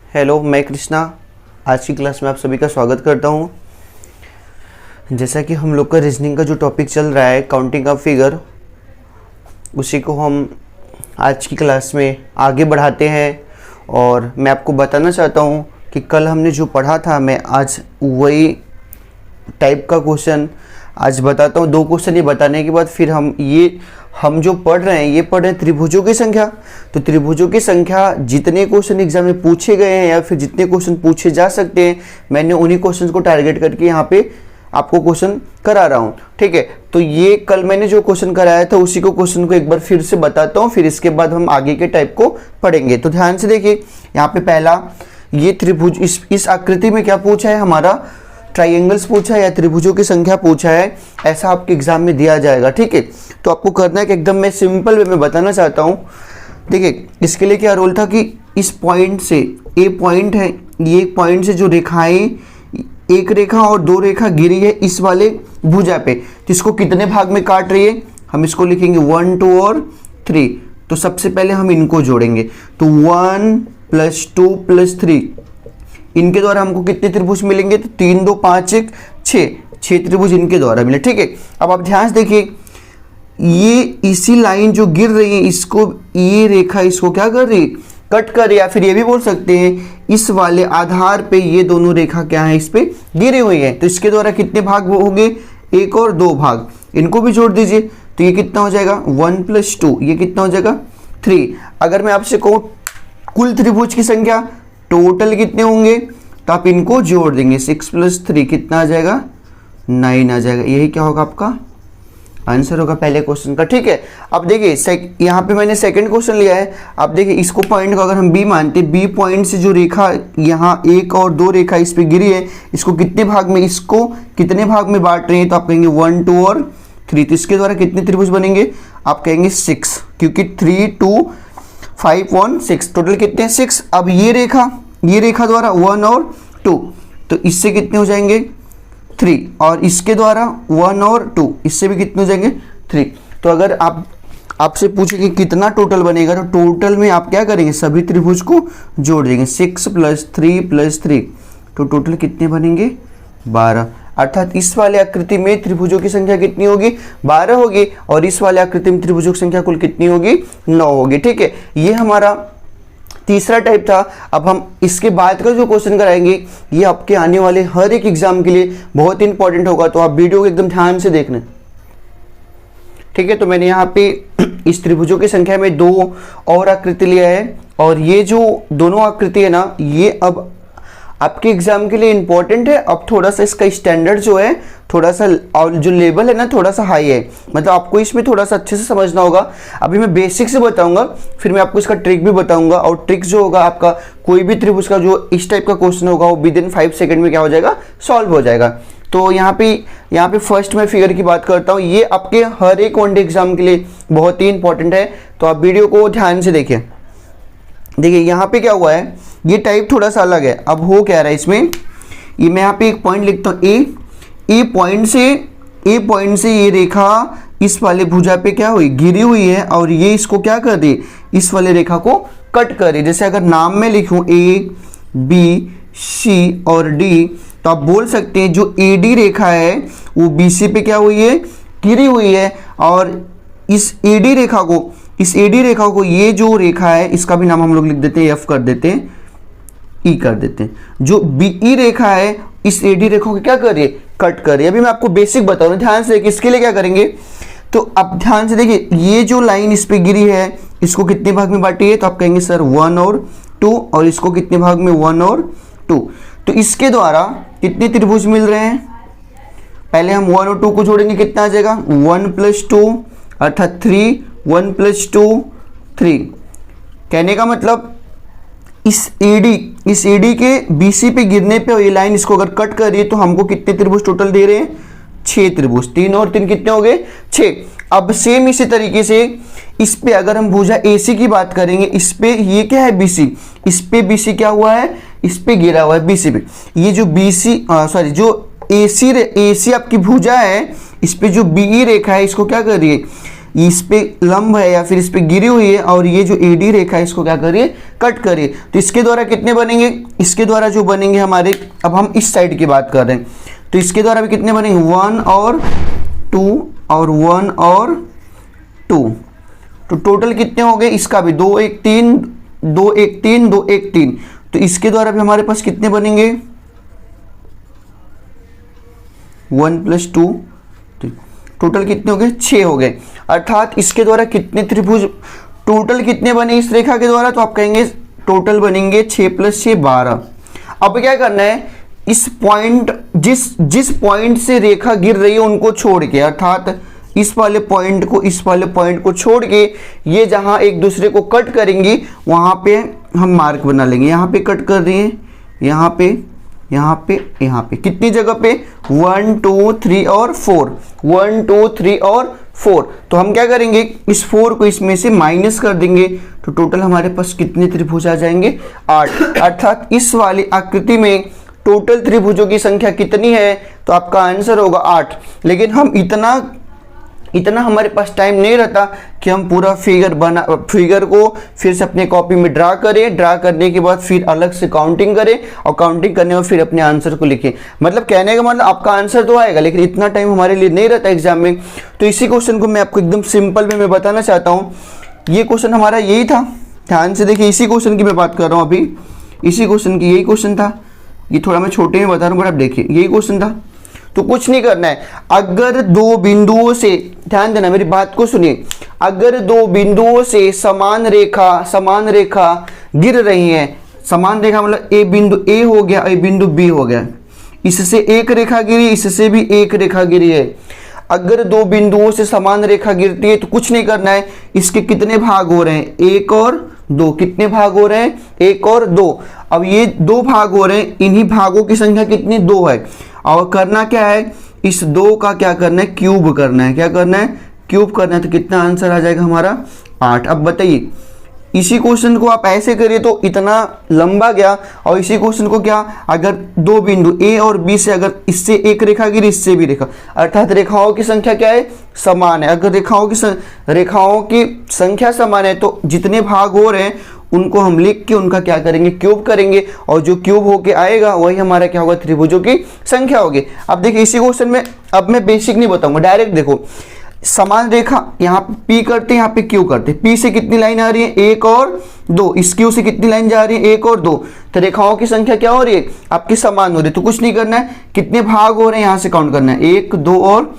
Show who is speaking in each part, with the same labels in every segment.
Speaker 1: Hello, मैं कृष्णा। आज की क्लास में आप सभी का स्वागत करता हूँ। जैसा कि हम लोग का रीजनिंग का जो टॉपिक चल रहा है काउंटिंग ऑफ फिगर, उसी को हम आज की क्लास में आगे बढ़ाते हैं। और मैं आपको बताना चाहता हूँ कि कल हमने जो पढ़ा था, मैं आज वही टाइप का क्वेश्चन आज बताता हूँ। 2 क्वेश्चन ये बताने के बाद फिर हम जो पढ़ रहे हैं, ये पढ़ रहे हैं त्रिभुजों की संख्या। तो त्रिभुजों की संख्या जितने क्वेश्चन एग्जाम में पूछे गए हैं या फिर जितने क्वेश्चन पूछे जा सकते हैं, मैंने उन्हीं क्वेश्चन को टारगेट करके यहाँ पे आपको क्वेश्चन करा रहा हूँ। ठीक है, तो ये कल मैंने जो क्वेश्चन कराया था उसी को क्वेश्चन को एक बार फिर से बताता हूँ, फिर इसके बाद हम आगे के टाइप को पढ़ेंगे। तो ध्यान से देखिए, यहाँ पे पहला ये त्रिभुज, इस आकृति में क्या पूछा है, हमारा ट्राइंगल्स पूछा है या त्रिभुजों की संख्या पूछा है, ऐसा आपके एग्जाम में दिया जाएगा। ठीक है, तो आपको करना है कि एकदम मैं सिंपल वे में बताना चाहता हूँ। देखिए, इसके लिए क्या रोल था कि इस पॉइंट से, ए पॉइंट है, ये पॉइंट से जो रेखाएं, एक रेखा और 2 रेखा गिरी है इस वाले भुजा पे, तो इसको कितने भाग में काट रही है, हम इसको लिखेंगे 1, 2 और 3। तो सबसे पहले हम इनको जोड़ेंगे, तो 1 + 2 + 3, इनके द्वारा हमको कितने त्रिभुज मिलेंगे, तो 3, 2, 5, 1, 6 त्रिभुज इनके द्वारा मिले। ठीक है, अब आप ध्यान से देखिए, ये इसी लाइन जो गिर रही है, इसको, ये रेखा इसको क्या कर रही है, कट कर रही है। या फिर ये भी बोल सकते हैं इस वाले आधार पे ये दोनों रेखा क्या है, इस पे गिरी हुई है। तो इसके द्वारा कितने भाग हो गए, 1 और 2 भाग, इनको भी जोड़ दीजिए। तो ये कितना हो जाएगा, 1 + 2, ये कितना हो जाएगा 3। अगर मैं आपसे कहूँ कुल त्रिभुज की संख्या टोटल कितने होंगे, तो आप इनको जोड़ देंगे, 6 + 3 कितना आ जाएगा, 9 आ जाएगा। यही क्या होगा, आपका आंसर होगा पहले क्वेश्चन का। ठीक है, अब देखिए यहाँ पे मैंने सेकंड क्वेश्चन लिया है। अब देखिए, इसको पॉइंट को अगर हम बी मानते, बी पॉइंट से जो रेखा यहाँ 1 और 2 रेखा इस पे गिरी है, इसको कितने भाग में, इसको कितने भाग में बांट रहे हैं, तो आप कहेंगे 1, 2 और 3। तो इसके द्वारा कितने त्रिभुज बनेंगे, आप कहेंगे 6, क्योंकि 3, 2, 5 और 6 टोटल कितने हैं, 6। अब ये रेखा द्वारा 1 और 2, तो इससे कितने हो जाएंगे 3, और इसके द्वारा 1 और 2, इससे भी कितने हो जाएंगे 3। तो अगर आपसे पूछे कि कितना टोटल बनेगा, तो टोटल में आप क्या करेंगे, सभी त्रिभुज को जोड़ देंगे, 6 + 3 + 3, तो टोटल कितने बनेंगे, 12। अर्थात इस वाले आकृति में त्रिभुजों की संख्या कितनी होगी, 12 होगी, और इस वाले आकृति में त्रिभुजों की संख्या कुल कितनी होगी, 9 होगी। ठीक है, ये हमारा तीसरा टाइप था। अब हम इसके बाद का जो क्वेश्चन कराएंगे, ये आपके आने वाले हर एक एग्जाम के लिए बहुत इंपॉर्टेंट होगा, तो आप वीडियो को एकदम ध्यान से देखना। ठीक है, तो मैंने यहाँ पे इस त्रिभुजों की संख्या में 2 और आकृति लिया है, और ये जो दोनों आकृति है ना, ये अब आपके एग्जाम के लिए इंपॉर्टेंट है। अब थोड़ा सा इसका स्टैंडर्ड जो है, थोड़ा सा, और जो लेवल है ना, थोड़ा सा हाई है, मतलब आपको इसमें थोड़ा सा अच्छे से समझना होगा। अभी मैं बेसिक से बताऊंगा, फिर मैं आपको इसका ट्रिक भी बताऊंगा, और ट्रिक जो होगा आपका, कोई भी त्रिभुज का जो इस टाइप का क्वेश्चन होगा, वो विदिन 5 सेकंड में क्या हो जाएगा, सॉल्व हो जाएगा। तो यहाँ पे फर्स्ट मैं फिगर की बात करता हूँ। ये आपके हर एक वनडे एग्जाम के लिए बहुत ही इंपॉर्टेंट है, तो आप वीडियो को ध्यान से देखिए। देखिए, यहाँ पे क्या हुआ है, ये टाइप थोड़ा सा अलग है। अब हो क्या रहा है इसमें, ये मैं यहाँ पे एक पॉइंट लिखता हूँ, ए पॉइंट से ये रेखा इस वाले भुजा पे क्या हुई, गिरी हुई है, और ये इसको क्या कर रही है, इस वाले रेखा को कट कर रही है। जैसे अगर नाम में लिखूँ A, B, C और D, तो आप बोल सकते हैं जो AD रेखा है वो BC पे क्या हुई है, गिरी हुई है, और इस AD रेखा को ये जो रेखा है, इसका भी नाम हम लोग लिख देते हैं, F कर देते हैं, E कर देते हैं। जो BE रेखा है, इस AD रेखा को क्या कर रही है, कट कर रही है। अभी मैं आपको बेसिक बता रहा हूँ, ध्यान से। इसके लिए क्या करेंगे, तो अब ध्यान से देखिए, ये जो लाइन इस पे गिरी है, इसको कितने भाग में बांटी है, तो आप कहेंगे सर 1 और 2, और इसको कितने भाग में, 1 और 2। तो इसके द्वारा कितने त्रिभुज मिल रहे हैं, पहले हम 1 और 2 को जोड़ेंगे, कितना आ जाएगा, 1 + 2 अर्थात 3, 1 + 2 3। कहने का मतलब इस एडी के BC पे गिरने पे ये लाइन इसको अगर कट कर रही है, तो हमको कितने त्रिभुज टोटल दे रहे हैं, 6 त्रिभुज। 3 और 3 कितने हो गए, 6। अब सेम इसी तरीके से इस पे अगर हम भुजा AC की बात करेंगे, इस पे ये क्या है, BC, इस पे BC क्या हुआ है, इस पे गिरा हुआ है BC पे। ये जो जो AC आपकी भुजा है, इस पे जो BE रेखा है, इसको क्या कर रही है, इस पे लंब है या फिर इस पे गिरी हुई है और ये जो AD रेखा है इसको क्या करिए, कट करिए। तो इसके द्वारा कितने बनेंगे, इसके द्वारा जो बनेंगे हमारे, अब हम इस साइड की बात कर रहे हैं, तो इसके द्वारा भी कितने बनेंगे, 1 और 2 और 1 और 2। तो टोटल कितने हो गए, इसका भी 2 1 3 2 1 3 2 1 3। तो इसके द्वारा भी हमारे पास कितने बनेंगे, 1 + 2, टोटल कितने हो गए, 6 हो गए। अर्थात इसके द्वारा कितने त्रिभुज, टोटल कितने बने इस रेखा के द्वारा, तो आप कहेंगे टोटल बनेंगे 6 + 6 12। अब क्या करना है, इस पॉइंट, जिस पॉइंट से रेखा गिर रही है उनको छोड़ के, अर्थात इस वाले पॉइंट को, इस वाले पॉइंट को छोड़ के, ये जहां एक दूसरे को कट करेंगी वहां पे हम मार्क बना लेंगे। यहाँ पे कट कर रही है, यहाँ पे, यहाँ पे, यहाँ पे, कितनी जगह पे, 1 2 3 और 4, 1 2 3 और 4। तो हम क्या करेंगे, इस 4 को इसमें से माइनस कर देंगे, तो टोटल हमारे पास कितने त्रिभुज आ जाएंगे, 8। अर्थात इस वाली आकृति में टोटल त्रिभुजों की संख्या कितनी है, तो आपका आंसर होगा 8। लेकिन हम इतना हमारे पास टाइम नहीं रहता कि हम पूरा फिगर को फिर से अपने कॉपी में ड्रा करें, ड्रा करने के बाद फिर अलग से काउंटिंग करें और काउंटिंग करने में फिर अपने आंसर को लिखें। मतलब कहने का मतलब आपका आंसर तो आएगा, लेकिन इतना टाइम हमारे लिए नहीं रहता एग्जाम में। तो इसी क्वेश्चन को मैं आपको एकदम सिंपल वे में बताना चाहता हूँ। ये क्वेश्चन हमारा यही था, ध्यान से देखिए, इसी क्वेश्चन की मैं बात कर रहा हूँ अभी, इसी क्वेश्चन की, यही क्वेश्चन था। ये थोड़ा मैं छोटे में बता रहा हूँ बट आप देखिए यही क्वेश्चन था। तो कुछ नहीं करना है, अगर दो बिंदुओं से, ध्यान देना मेरी बात को सुनिए, अगर दो बिंदुओं से समान रेखा गिर रही है, समान रेखा मतलब ए बिंदु ए हो गया, ए बिंदु बी हो गया, इससे एक रेखा गिरी, इससे भी एक रेखा गिरी है। अगर दो बिंदुओं से समान रेखा गिरती है तो कुछ नहीं करना है, इसके कितने भाग हो रहे हैं, 1 और 2। कितने भाग हो रहे हैं, 1 और 2। अब ये 2 भाग हो रहे हैं, इन्हीं भागों की संख्या कितनी, 2 है। और करना क्या है, इस 2 का क्या करना है, क्यूब करना है। क्या करना है, क्यूब करना है। तो कितना आंसर आ जाएगा हमारा, 8। अब बताइए, इसी क्वेश्चन को आप ऐसे करिए तो इतना लंबा गया, और इसी क्वेश्चन को क्या, अगर दो बिंदु ए और बी से अगर इससे एक रेखा गिरी, इससे भी रेखा, अर्थात रेखाओं की संख्या क्या है, समान है। अगर रेखाओं की संख्या समान है तो जितने भाग हो रहे हैं उनको हम लिख के उनका क्या करेंगे, क्यूब करेंगे, और जो क्यूब होके आएगा वही हमारा क्या होगा, त्रिभुजों की संख्या होगी। अब देखिए इसी क्वेश्चन में, अब मैं बेसिक नहीं बताऊंगा, डायरेक्ट देखो, समान रेखा यहाँ पे पी करते हैं, यहाँ पे क्यू करते हैं। पी से कितनी लाइन आ रही है, 1 और 2। इस क्यू से कितनी लाइन जा रही है, 1 और 2। तो रेखाओं की संख्या क्या हो रही है, आपकी समान हो रही है। तो कुछ नहीं करना है, कितने भाग हो रहे हैं यहाँ से काउंट करना है, 1 2 और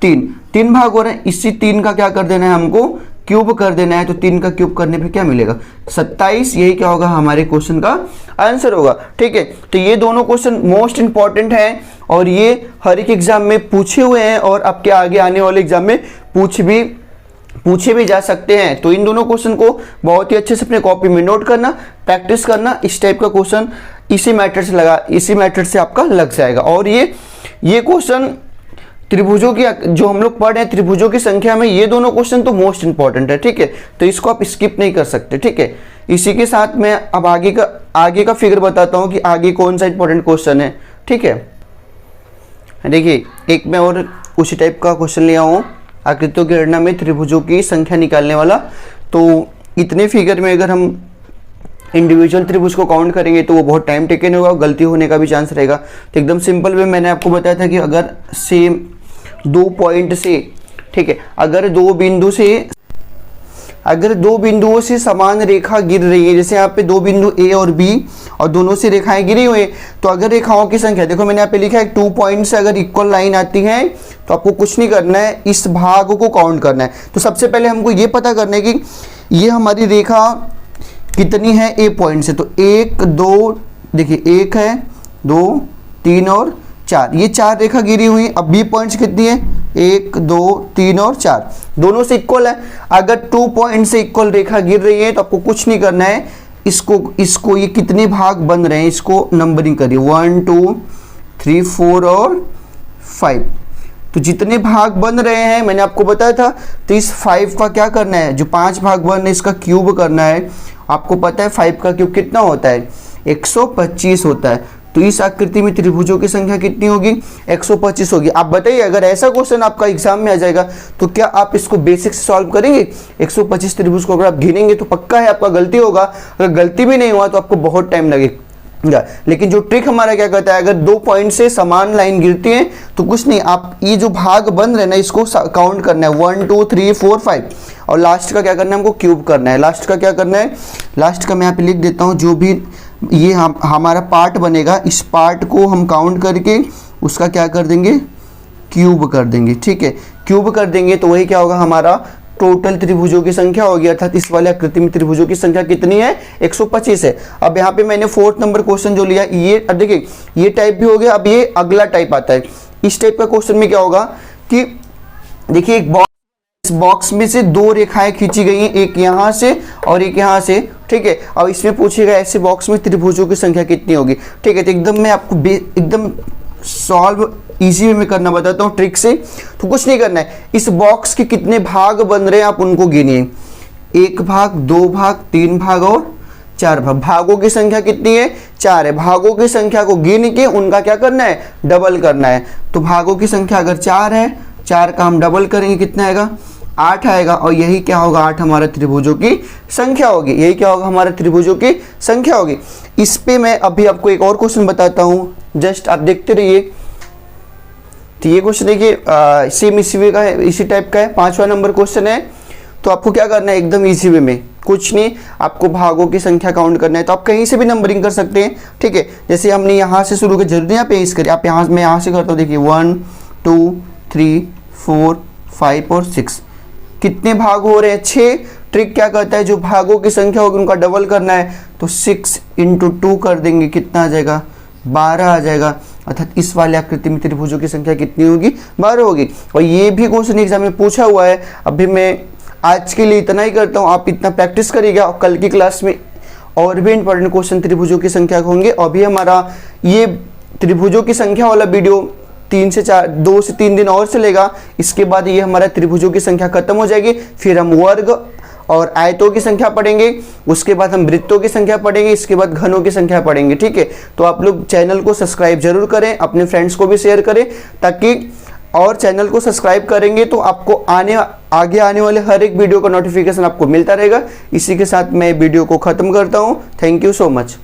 Speaker 1: 3, 3 भाग हो रहे हैं। इसी 3 का क्या कर देना है, हमको क्यूब कर देना है। तो 3 का क्यूब करने पे क्या मिलेगा, 27। यही क्या होगा, हमारे क्वेश्चन का आंसर होगा। ठीक है, तो ये दोनों क्वेश्चन मोस्ट इंपॉर्टेंट हैं और ये हर एक एग्जाम में पूछे हुए हैं और आपके आगे आने वाले एग्जाम में पूछे भी जा सकते हैं। तो इन दोनों क्वेश्चन को बहुत ही अच्छे से अपने कॉपी में नोट करना, प्रैक्टिस करना। इस टाइप का क्वेश्चन इसी मैथड से आपका लग जाएगा। और ये क्वेश्चन त्रिभुजों की, जो हम लोग पढ़ रहे हैं त्रिभुजों की संख्या में, ये दोनों क्वेश्चन तो मोस्ट इंपॉर्टेंट है। ठीक है, तो इसको आप स्किप नहीं कर सकते। ठीक है, इसी के साथ मैं अब आगे का फिगर बताता हूँ कि आगे कौन सा इंपॉर्टेंट क्वेश्चन है। ठीक है, देखिए एक मैं और उसी टाइप का क्वेश्चन लिया हूँ, आकृतियों की गणना में त्रिभुजों की संख्या निकालने वाला। तो इतने फिगर में अगर हम इंडिविजुअल त्रिभुज को काउंट करेंगे तो वो बहुत टाइम टेकन होगा, गलती होने का भी चांस रहेगा। तो एकदम सिंपल वे मैंने आपको बताया था कि अगर सेम 2 पॉइंट से, ठीक है, अगर दो बिंदुओं से समान रेखा गिर रही है, जैसे यहाँ पे 2 बिंदु ए और बी और दोनों से रेखाएं गिरी हुई है, तो अगर रेखाओं की संख्या, देखो मैंने यहाँ पे लिखा है 2 पॉइंट से अगर इक्वल लाइन आती है तो आपको कुछ नहीं करना है, इस भाग को काउंट करना है। तो सबसे पहले हमको ये पता करना है कि ये हमारी रेखा कितनी है ए पॉइंट से। तो 1 2, देखिए 1 है, 2 3 और 4, ये 4 रेखा गिरी हुई। अब बी पॉइंट्स कितनी है, 1 2 3 और 4, दोनों से इक्वल है। अगर 2 पॉइंट से इक्वल रेखा गिर रही है तो आपको कुछ नहीं करना है, इसको ये कितने भाग बन रहे हैं इसको नंबरिंग करिए, 1 2 3 4 और 5। तो जितने भाग बन रहे हैं मैंने आपको बताया था। तो इस 5 का क्या करना है, जो 5 भाग बन रहे हैं इसका क्यूब करना है। आपको पता है 5 का क्यूब कितना होता है, 125 होता है। तो इस आकृति में त्रिभुजों की संख्या कितनी होगी? 125 होगी। आप बताइए, अगर ऐसा क्वेश्चन आपका एग्जाम में आ जाएगा तो क्या आप इसको बेसिक से सॉल्व करेंगे? 125 त्रिभुज को अगर आप गिनेंगे तो पक्का है आपका गलती होगा, अगर गलती भी नहीं हुआ तो आपको बहुत टाइम लगेगा। लेकिन जो ट्रिक हमारा क्या कहता है, अगर 2 पॉइंट से समान लाइन गिरती है तो कुछ नहीं, आप ये जो भाग बन रहे हैं ना इसको काउंट करना है, 1 2 3 4 5, और लास्ट का क्या करना है, हमको क्यूब करना है। लास्ट का क्या करना है, लास्ट का मैं यहाँ पे लिख देता हूँ, जो भी ये हमारा पार्ट बनेगा इस पार्ट को हम काउंट करके उसका क्या कर देंगे, क्यूब कर देंगे। ठीक है, क्यूब कर देंगे तो वही क्या होगा, हमारा टोटल त्रिभुजों की संख्या होगी, अर्थात इस वाले आकृति में त्रिभुजों की संख्या कितनी है, 125 है। अब यहाँ पे मैंने 4th नंबर क्वेश्चन जो लिया, ये अब देखिए ये टाइप भी हो गया। अब ये अगला टाइप आता है, इस टाइप का क्वेश्चन में क्या होगा कि देखिए एक बॉक्स, इस बॉक्स में से 2 रेखाएं खींची गई हैं, एक यहाँ से और एक यहाँ से। ठीक है, अब इसमें पूछेगा ऐसे बॉक्स में त्रिभुजों की संख्या कितनी होगी। ठीक है, तो एकदम मैं आपको एकदम सॉल्व इजी वे में करना बताता हूँ ट्रिक से। तो कुछ नहीं करना है, इस बॉक्स के कितने भाग बन रहे हैं आप उनको गिनिए, 1 भाग 2 भाग 3 भाग और 4 भाग। भागों की संख्या कितनी है, 4 है। भागों की संख्या को गिन के उनका क्या करना है, डबल करना है। तो भागों की संख्या अगर 4 है, 4 का हम डबल करेंगे कितना आएगा, 8 आएगा। और यही क्या होगा, 8 हमारा त्रिभुजों की संख्या होगी। यही क्या होगा, हमारे त्रिभुजों की संख्या होगी। इस पे मैं अभी आपको एक और क्वेश्चन बताता हूँ, जस्ट आप देखते रहिए। तो ये क्वेश्चन देखिए सेम इसी वे का है, इसी टाइप का है, 5वां नंबर क्वेश्चन है। तो आपको क्या करना है, एकदम इजी वे में, कुछ नहीं, आपको भागों की संख्या काउंट करना है। तो आप कहीं से भी नंबरिंग कर सकते हैं। ठीक है, जैसे हमने यहाँ से शुरू कर, जरूरी नहीं आप पेश करिए, आप यहाँ, मैं यहाँ से करता हूँ। देखिए 1 2 3 4 5 और 6, कितने भाग हो रहे हैं, 6। ट्रिक क्या कहता है, जो भागों की संख्या होगी उनका डबल करना है। तो 6 × 2 कर देंगे, कितना आ जाएगा, 12 आ जाएगा। अर्थात इस वाले आकृति में त्रिभुजों की संख्या कितनी होगी, 12 होगी। और ये भी क्वेश्चन एग्जाम में पूछा हुआ है। अभी मैं आज के लिए इतना ही करता हूँ, आप इतना प्रैक्टिस करिएगा और कल की क्लास में और भी इंपॉर्टेंट क्वेश्चन त्रिभुजों की संख्या होंगे। अभी हमारा ये त्रिभुजों की संख्या वाला वीडियो 2 से 3 दिन और चलेगा। इसके बाद ये हमारा त्रिभुजों की संख्या खत्म हो जाएगी, फिर हम वर्ग और आयतों की संख्या पढ़ेंगे, उसके बाद हम वृत्तों की संख्या पढ़ेंगे, इसके बाद घनों की संख्या पढ़ेंगे। ठीक है, तो आप लोग चैनल को सब्सक्राइब जरूर करें, अपने फ्रेंड्स को भी शेयर करें, ताकि और चैनल को सब्सक्राइब करेंगे तो आपको आगे आने वाले हर एक वीडियो का नोटिफिकेशन आपको मिलता रहेगा। इसी के साथ मैं वीडियो को खत्म करता हूँ। Thank you so much.